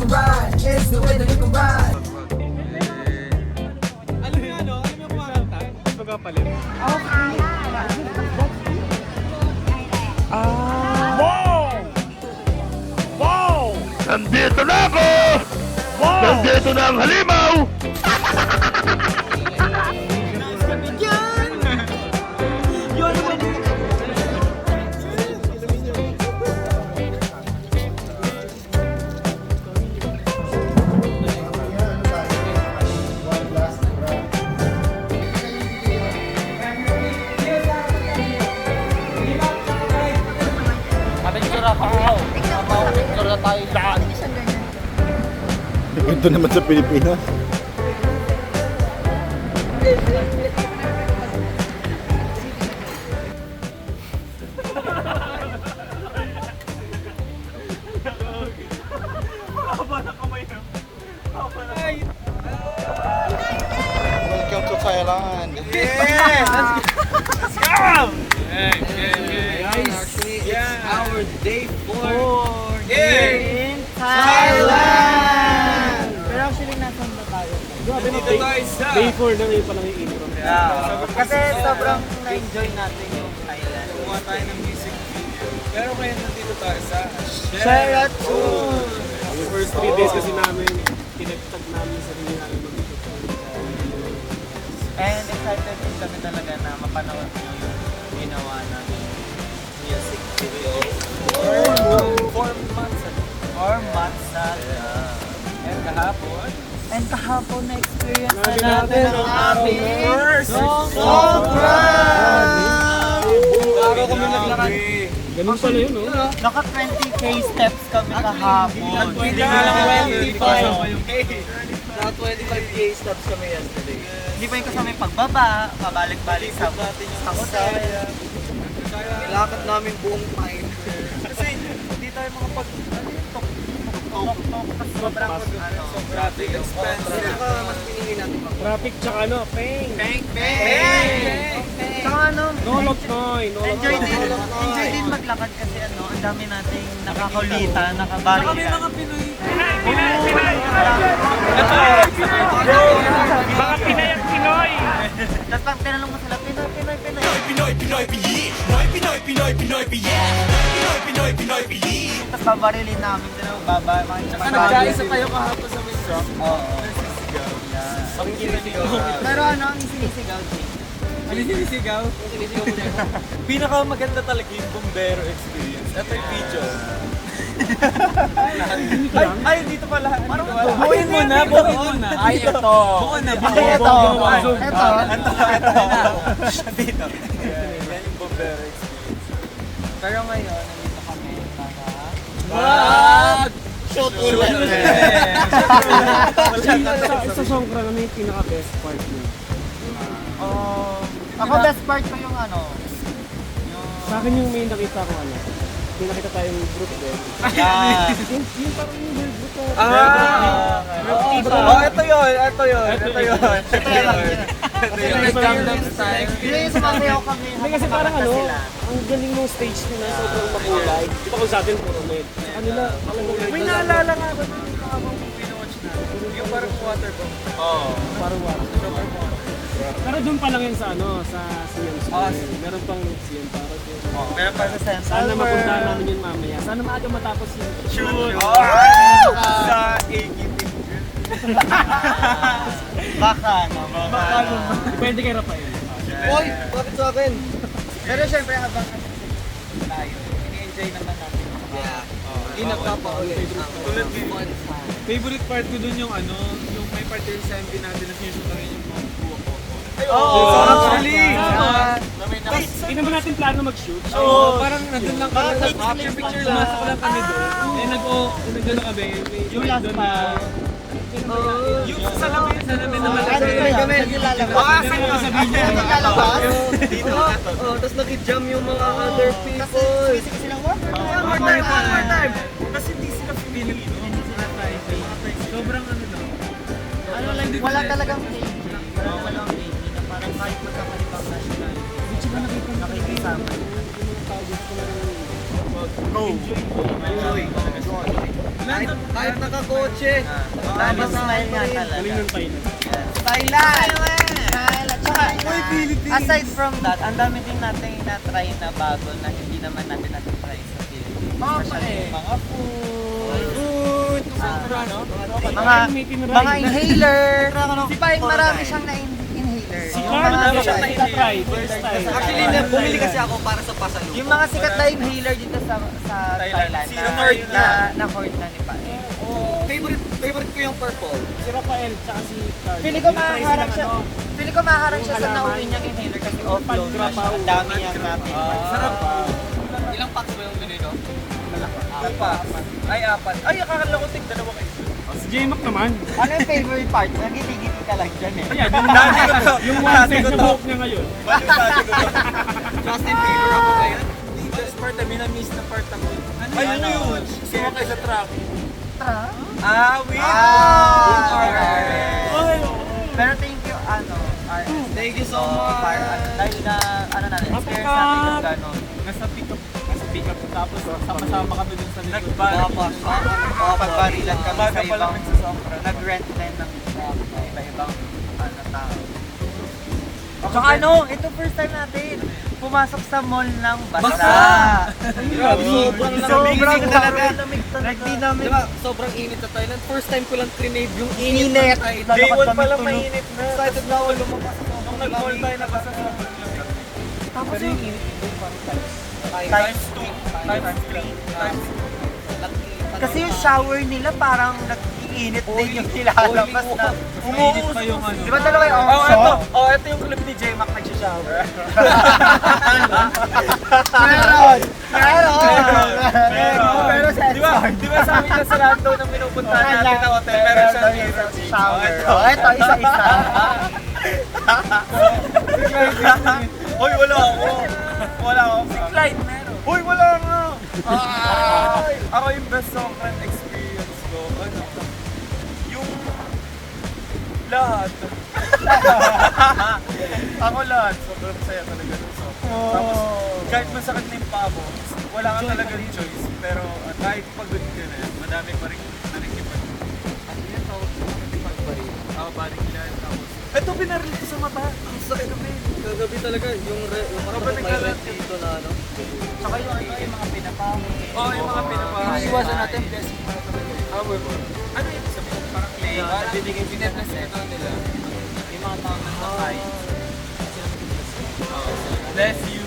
can ride. It's the way that you can ride. Alam mo ano? Alam mo kumakanta? Magkapalit. Nandito na ako! Nandito na ang halimaw! Ito naman sa Pilipinas. Welcome to Thailand. Yeah! Let's go! It's our day 4 in Thailand! Pero actually, nasan ba tayo? Dito tayo sa... Day 4 na ngayon pa lang yung intro. Kasi sobrang na-enjoy natin yung Thailand. Kuha tayo ng music video. Pero ngayon nandito tayo sa Sheraton! Yung first 3 days kasi namin, tinagtag namin sa rin namin And excited din kami talaga na mapanood nyo yung ginawa namin music video. 4 months ago. 4 months na. And kahapon, And kahapon na-experience na Natin natin ang ang aming first Sobra! araw kami naglakad. Ganun pala yun, no? Naka 20k steps kami kahapon. Hindi nga lang 25. Naka 25k steps kami yesterday. Hindi pa yung kasama yung pagbaba, pabalik-balik sa hotel. Nilakad namin buong time. Kasi hindi tayo makapag... Sobrang Traffic expensive. Saka mas pinili natin mag Traffic tsaka ano, peng! Saka ano, No lock noy! No lock enjoy din, noy! enjoy din maglakad kasi ano, ang dami nating nakakulitan, nakabalikan. Kami mga Pinoy. Mga Pinay ang Pinoy! Tapos pag tinanong mo sila, Pinoy. Tapos babarilin namin sila, Nag-aisa tayo kahapon sa may truck. Oo. Pakikita Pero ano ang sinisigaw, Jay? Ano sinisigaw? Pinakamaganda talaga yung bombero experience. Ito yung video. Ay, dito pala. Buuin mo na. Ay, ito. Buo na. Ito. Dito. Yan yung bombero experience. Pero ngayon, nandito kami para... Wag! Shoot ulit. Sa Songkran na may pinaka-best part niya. Ako best part ko yung ano, Sa akin yung may nakita ko ano, may nakita tayong group din. Yung parang yung girl group Oh, ito yun. Gangnam Style. Yun yung sumasayaw kami. Hindi kasi parang ano, ang galing ng stage nila, sobrang makulay. Di ba kung sa atin puro med. Sa kanila, May naalala nga ba nung habang pinawatch natin? Yung parang water bomb. Oo. parang wala. Pero doon pa lang yan sa ano, sa CM School. Meron pang CM para yun. Pero para sa Central Sana World. mapuntahan namin yun mamaya. Sana maaga matapos yung Shoot! Sa AKT. Baka, no? Depende kay Rafael. Hoy, bakit sa akin? Pero syempre habang tayo, ini-enjoy naman natin. Hindi nagpapaulit. Tulad din. Favorite part ko dun yung ano, yung may part din sa MV natin na sinusutangin yung mga buwa ko. Oo! Actually! Hindi naman natin plano mag-shoot. Oo, parang nandun lang kami. After picture, masok lang kami doon. Eh, nag-ano kami. Yung last doon pa. Yung sa salamin naman. Ano kami? Ah, saan mo sabihin niya? Naglalabas? Dito. Tapos nakijam yung mga other people. Sisig silang one One more time. Kasi hindi sila Filipino. Hindi sila Thai. Sobrang ano lang. Ano lang, wala talagang KG. Wala talagang KG na parang kahit magkakalibang national. Nakikisama. Kahit nakakotse. Smile nga talaga. Galing ng Thailand. Thailand! At saka, aside from that, ang dami din natin na-try na bago na hindi naman natin na-try sa Philippines. Especially yung mga food, mga inhaler. Si Paing marami siyang na-inhaler. Yung mga try first time. Actually, bumili kasi ako para sa pasalubong. yung mga sikat na inhaler dito sa Thailand Si na Hoard na. na-hoard na ni Paing. Favorite ko yung purple. Si Rafael, tsaka si Carl. Pili ko maharang siya. Pili ko maharang siya sa nauwi niyang inhaler kasi offload na siya. Ang dami niyang natin. Sarap. Ilang packs ba yung binili ko? Apat. Ay, akala ko tig dalawa kayo. Si J-Mac naman. Ano yung favorite part? Nagiti-giti ka lang dyan eh. Ayan, yung one set na buhok niya ngayon. Justin Bieber ako ngayon. Best part, minamiss na part ako. Ay, ano yun? Sumakay sa truck. Wait. Pero thank you, RS. Thank you so much. Dahil na, natin, experience natin yung gano'n. Nasa pick up. Tapos sama-sama kami dun sa likod. Pagparilan kami sa Baga pala ibang, nagsasombra. nag-rent din ng truck sa iba-ibang tao. Tsaka ito first time natin pumasok sa mall ng basa. Sobrang talaga. Hindi namin. Diba, sobrang init sa Thailand. First time ko lang trinade yung init. Day 1 pa lang mainit na. Excited na ako lumabas. Nung nag-mall tayo, nabasa sa Tapos yung Times 2. Times 3. kasi yung shower nila parang nag-iinit din yung nilalabas na Umiinit pa yung ano. Di ba dalawa yung option? Ito yung club ni J-Mac nag-shower. Pero sa Di ba sabi niya sa lahat daw ng pinupuntahan natin na hotel, meron siyang shower. Ito, isa-isa. Hoy, wala ako. Si Clyde meron. Hoy, wala nga. Ako yung best sobrang experience ko. Yung lahat. Ako lahat. Sobrang saya talaga ng Tapos, kahit masakit na yung paa mo, wala ka talagang choice. Pero kahit pagod ka na, madami pa rin narikipan. Ano yan tawag sa nakikipagbaril? Barilan. Tapos, ito binaril ko sa mata. Ang sakit na Kagabi talaga, yung Kapag nagkalat dito na ano. Tsaka yung mga pinapangin. yung mga pinapahal. Iiwasan natin, blessing para talaga. Ano yung sabihin? Parang clay. Bibigay sila ng set. nila. Yung mga tao na kain. Bless you.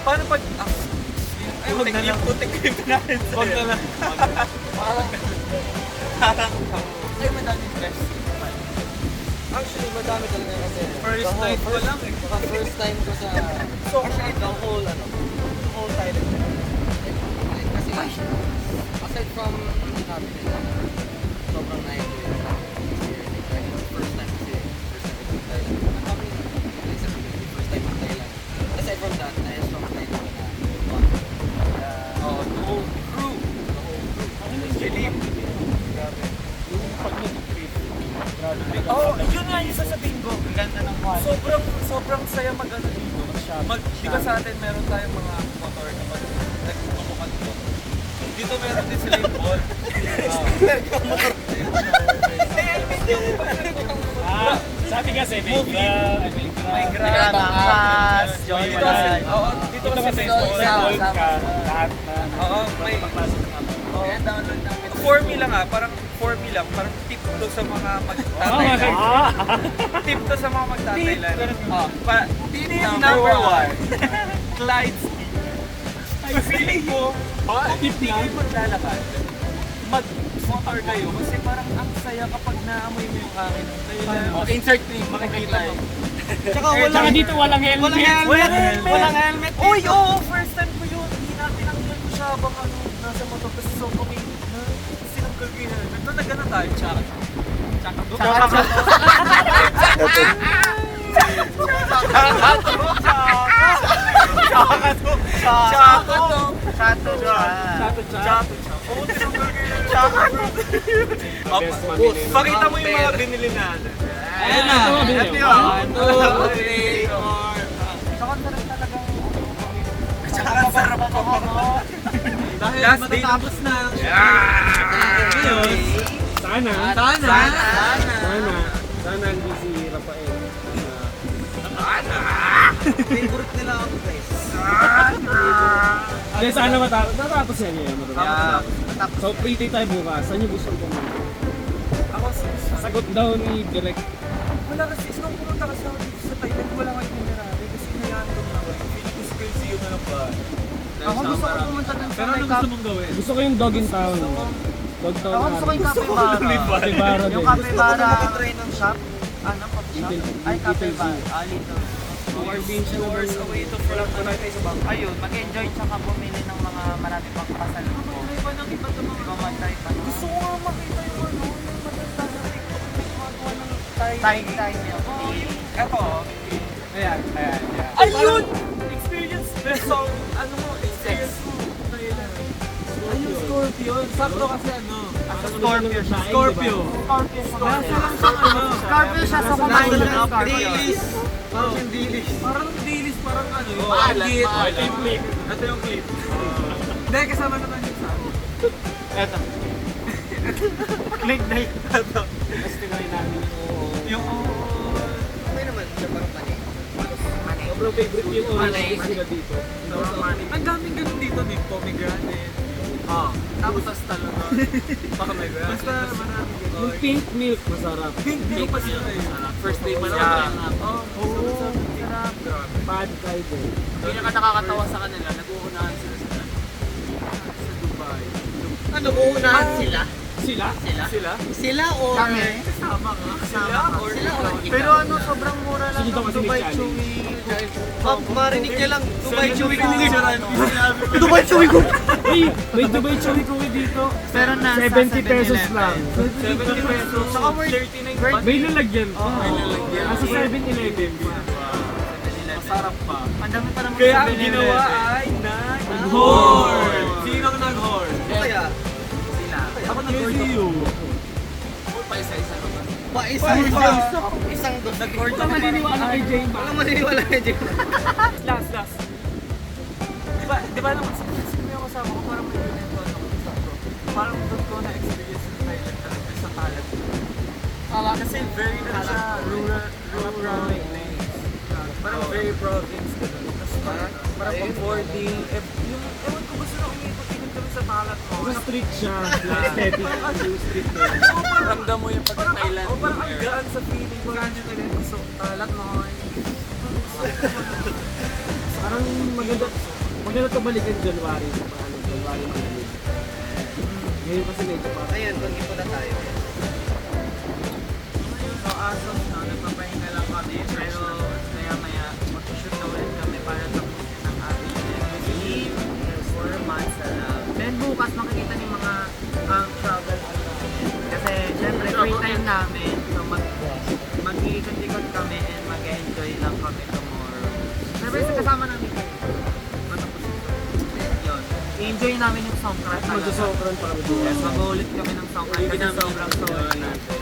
Paano pag... Ay, huwag na lang. Putik ko yung pinahin sa'yo. Huwag na lang. Ay, madaming blessing. Actually, madami talaga kasi. First night ko lang eh. First time ko sa... So, Actually, the whole Thailand. Kasi, aside from happy, sobrang na-enjoy yung experience. First time kasi, in Thailand. Ang kami, first time in Thailand. Aside from that, na-enjoy na fun. the whole crew. Jelim. Yun nga yung sasabihin ko. Ganda ng kwan. Sobrang saya mag-ano dito. Di ba sa atin meron tayong mga motor na pag nagpapukal dito. Dito meron din sila yung ball. Sabi kasi, May grab. Bakas, Joy Dito Wala. kasi, dito kasi Gold ka, lahat na. may Pagpasok ng mga. Kaya download namin. for me lang parang for me lang, parang tip to sa mga magtataylan. Tip to sa mga magtataylan. Tip number 1. Clyde ski. Feeling ko, Tip hindi lang. kayo maglalakad. Mag-motor kayo kasi parang ang saya kapag naamoy mo yung hangin. Insert link, Makikita mo. Tsaka dito walang helmet. Walang helmet. Uy, oo, first time ko yun. Hindi natin ang siya habang nasa motor kasi sobrang init na. Sinanggal ko yung helmet. Nung nagana tayo, tsaka. Pakita mo yung mga binili natin. Ayan na. Ito, Ito yun. 1, 2, 3, 4. Tsaka sarap talagang Tsaka sarap. last day tapos na. Ngayon, Sana. Sana hindi si Rafael. Favorite nila ako, guys. Hindi, sana matapos yan yun. Yeah. So, pretty tayo bukas. Saan yung gusto ko pumunta? ako Sagot daw ni Direk. wala kasi, nung pumunta kasi ako dito sa Thailand, wala kayo itinerary kasi hinayaan ko na ako. Feeling ko skills yung ano pa. Ako gusto ko pumunta dun sa Pero may ano gusto mong gawin? Gusto ko yung Dog in Town. Dog Town. Ako gusto ko yung capybara. Capybara din. Yung capybara ng shop. Ano pa shop? Little- Ay, Little capybara. Zoo. Little. 2 hours away to Pulang tayo sa bangka. Ayun, mag-enjoy tsaka bumili ng mga marami pang pasalubong. Iba ng iba ito mga... Ikaw mag-try pa no? Gusto ko nga makita yung ano, yung maganda sa TikTok na gumagawa ng Thai. Thai milk tea. Eto. Ayan. Ayun! Experience best song. Ano mo? Experience mo. Ayun, Scorpion. Sakto kasi ano. Scorpio siya. Scorpio. Nasa lang siyang ano. Scorpio siya, so kumain ka ng Scorpio. Parang dilis. Parang dilis, parang ano. Yung agit. Ito yung clip. Ito yung clip. Hindi, kasama naman yung sa ano. Eto. Click na yun. Tapos tinry namin yung Okay naman, siya parang panay. sobrang favorite yung orange Malay. nila dito. Ang daming ganun dito, may pomegranate. Tapos tas talon. Pomegranate. Basta maraming ganun. Yung pink milk, masarap. Pink, di ko pa siya kayo. First day pa lang. Oo. Pad Thai din. Pinaka nakakatawa sa kanila, nag-uunahan sila sa Dubai. Ano, uunahan sila? Sila? Sila or... Kami. Kasama ka? Sila or Sila or Pero ano, sobrang mura lang Sige daw ng kasi may Dubai challenge. Chewy. Marinig niya lang, Dubai Chewy Cookie. Dubai Chewy ko! May Dubai Chewy Cookie dito. Pero nasa 70 pesos lang. 70 pesos. Saka worth 39 May lalagyan. May lalagyan. Nasa 7-Eleven. Masarap pa. Ang dami pa naman Kaya sa ang 7-Eleven. ginawa ay nag-hoard. Sinong nag-hoard? Kaya, Ako nag-hoard ako. isang dos. Nag-hoard Huwag ka maniniwala kay Jane. Walang maniniwala kay Jim. Last. Di ba naman, sino yung kasama ko, parang may ganito ano ko sa bro. Parang doon ko na-experience sa Thailand talaga sa Talat. Kasi very na siya rural place. Parang very province ganun. Tapos parang pag-boarding, ewan ko gusto na umikot-ikot kami sa Talat mo. Mas street siya. Aesthetic. Yung street na yun. Ramdam mo yung pagka-Thailand. Parang ang gaan sa feeling ko. Gaan yung talaga gusto. Talat mo. Parang maganda to balikan January. January malamig. Ngayon kasi medyo parang Ayun, pag-ipo na tayo. So as of now, nagpapahinga lang kami. Pero maya-maya, mag-shoot na ulit kami para tapusin ang ating team. 4 months na lang. Then bukas makikita ni mga travel namin. Kasi syempre free time namin. So mag-iikot-ikot kami and mag-enjoy lang kami tomorrow. Siyempre kasama namin kayo. Matapos yun. I-enjoy namin yung Songkran talaga. magsusokran pa kami. Yes, mag-ulit kami ng Songkran kasi sobrang solid natin.